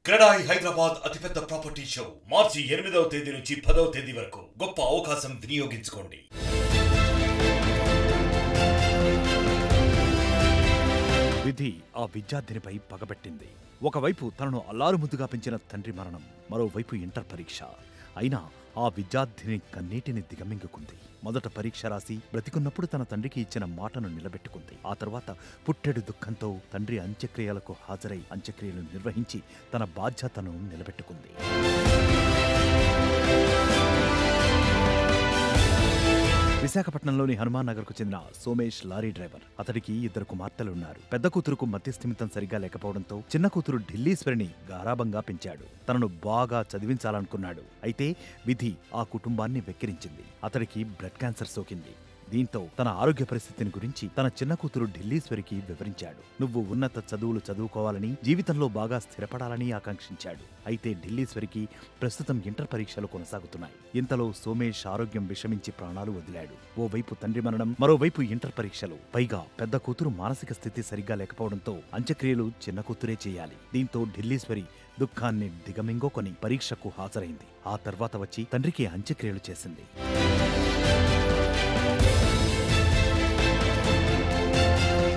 క్రెడాయి హైదరాబాద్ అతిపెద్ద property show మార్చి 8వ తేదీ నుంచి 10వ తేదీ వరకు గొప్ప అవకాశం వినియోగించుకోండి. విధి ఆ విద్యార్థినిపై పగబట్టింది. ఒకవైపు తనను అల్లారుముద్దుగా పెంచిన తండ్రి మరణం, మరోవైపు ఇంటర్ పరీక్ష. అయినా ఆ విద్యార్థిని కన్నీటిని దిగమింగుకుంది. మొదట పరీక్ష రాసి బ్రతికున్నప్పుడు తన తండ్రికి ఇచ్చిన మాటను నిలబెట్టుకుంది. ఆ తర్వాత పుట్టెడు దుఃఖంతో తండ్రి అంత్యక్రియలకు హాజరై అంత్యక్రియలు నిర్వహించి తన బాధ్యతను నిలబెట్టుకుంది. విశాఖపట్నంలోని హనుమాన్ నగర్ కు చెందిన సోమేష్ లారీ డ్రైవర్. అతడికి 2 కుమార్తెలున్నారు. పెద్ద కూతురుకు మతిస్థిమితం సరిగా లేకపోవడంతో చిన్న కూతురు ఢిల్లీశ్వరిని గారాబంగా పెంచాడు. తనను బాగా చదివించాలనుకున్నాడు. అయితే విధి ఆ కుటుంబాన్ని వెక్కిరించింది. అతడికి బ్లడ్ క్యాన్సర్ సోకింది. దీంతో తన ఆరోగ్య పరిస్థితిని గురించి తన చిన్న కూతురు ఢిల్లీశ్వరికి వివరించాడు. నువ్వు ఉన్నత చదువులు చదువుకోవాలని, జీవితంలో బాగా స్థిరపడాలని ఆకాంక్షించాడు. అయితే ఢిల్లీశ్వరికి ప్రస్తుతం ఇంటర్ పరీక్షలు కొనసాగుతున్నాయి. ఇంతలో సోమేష్ ఆరోగ్యం విషమించి ప్రాణాలు వదిలాడు. ఓవైపు తండ్రి మరణం, మరోవైపు ఇంటర్ పరీక్షలు. పైగా పెద్ద కూతురు మానసిక స్థితి సరిగ్గా లేకపోవడంతో అంత్యక్రియలు చిన్న కూతురే చేయాలి. దీంతో ఢిల్లీశ్వరి దుఃఖాన్ని దిగమింగుకొని పరీక్షకు హాజరైంది. ఆ తర్వాత వచ్చి తండ్రికి అంత్యక్రియలు చేసింది.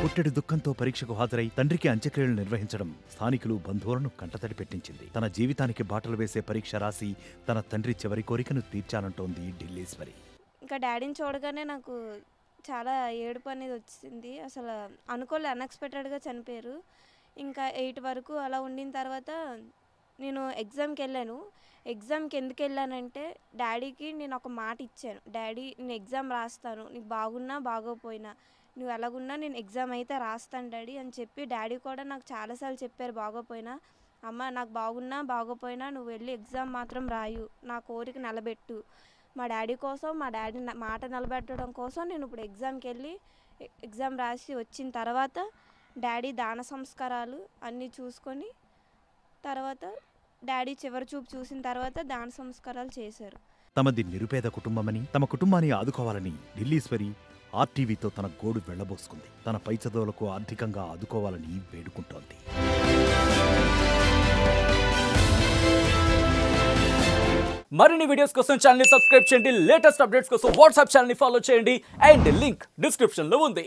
పుట్టెడు దుఃఖంతో పరీక్షకు హాజరై తండ్రికి అంత్యక్రియలు నిర్వహించడం స్థానికులు, బంధువులను కంటతడి పెట్టించింది. తన జీవితానికి బాటలు వేసే పరీక్ష రాసి తన తండ్రి చివరి కోరికను తీర్చాలంటోంది ఢిల్లీశ్వరి. ఇంకా డాడీని చూడగానే నాకు చాలా ఏడుపు అనేది వచ్చింది. అసలు అనుకోలే, అన్ఎక్స్పెక్టెడ్గా చనిపోయారు. ఇంకా 8 వరకు అలా ఉండిన తర్వాత నేను ఎగ్జామ్కి వెళ్ళాను. ఎగ్జామ్కి ఎందుకు వెళ్ళానంటే డాడీకి నేను ఒక మాట ఇచ్చాను. డాడీ, నేను ఎగ్జామ్ రాస్తాను, నీకు బాగున్నా బాగోపోయినా, నువ్వు ఎలాగున్నా నేను ఎగ్జామ్ అయితే రాస్తాను డాడీ అని చెప్పి డాడీ కూడా నాకు చాలాసార్లు చెప్పారు. బాగోపోయినా, అమ్మ నాకు బాగున్నా బాగోపోయినా నువ్వు వెళ్ళి ఎగ్జామ్ మాత్రం రాయు, నా కోరిక నిలబెట్టు. మా డాడీ కోసం, మా డాడీ మాట నిలబెట్టడం కోసం నేను ఇప్పుడు ఎగ్జామ్కి వెళ్ళి ఎగ్జామ్ రాసి వచ్చిన తర్వాత డాడీ దాన సంస్కారాలు అన్నీ చూసుకొని తర్వాత డాడీ చివరి చూపు చూసిన తర్వాత దాన సంస్కారాలు చేశారు. తమది నిరుపేద కుటుంబమని, తమ కుటుంబాన్ని ఆదుకోవాలని ఢిల్లీశ్వరి ఆర్టీవీతో తన గోడు వెళ్లబోసుకుంది. తన పై చదువులకు ఆర్థికంగా ఆదుకోవాలని వేడుకుంటోంది. మరిన్ని వీడియోస్ కోసం ఛానల్ ని సబ్స్క్రైబ్ చేయండి. లేటెస్ట్ అప్డేట్స్ కోసం వాట్సాప్ ఛానల్ ని ఫాలో చేయండి. అండ్ లింక్ డిస్క్రిప్షన్ లో ఉంది.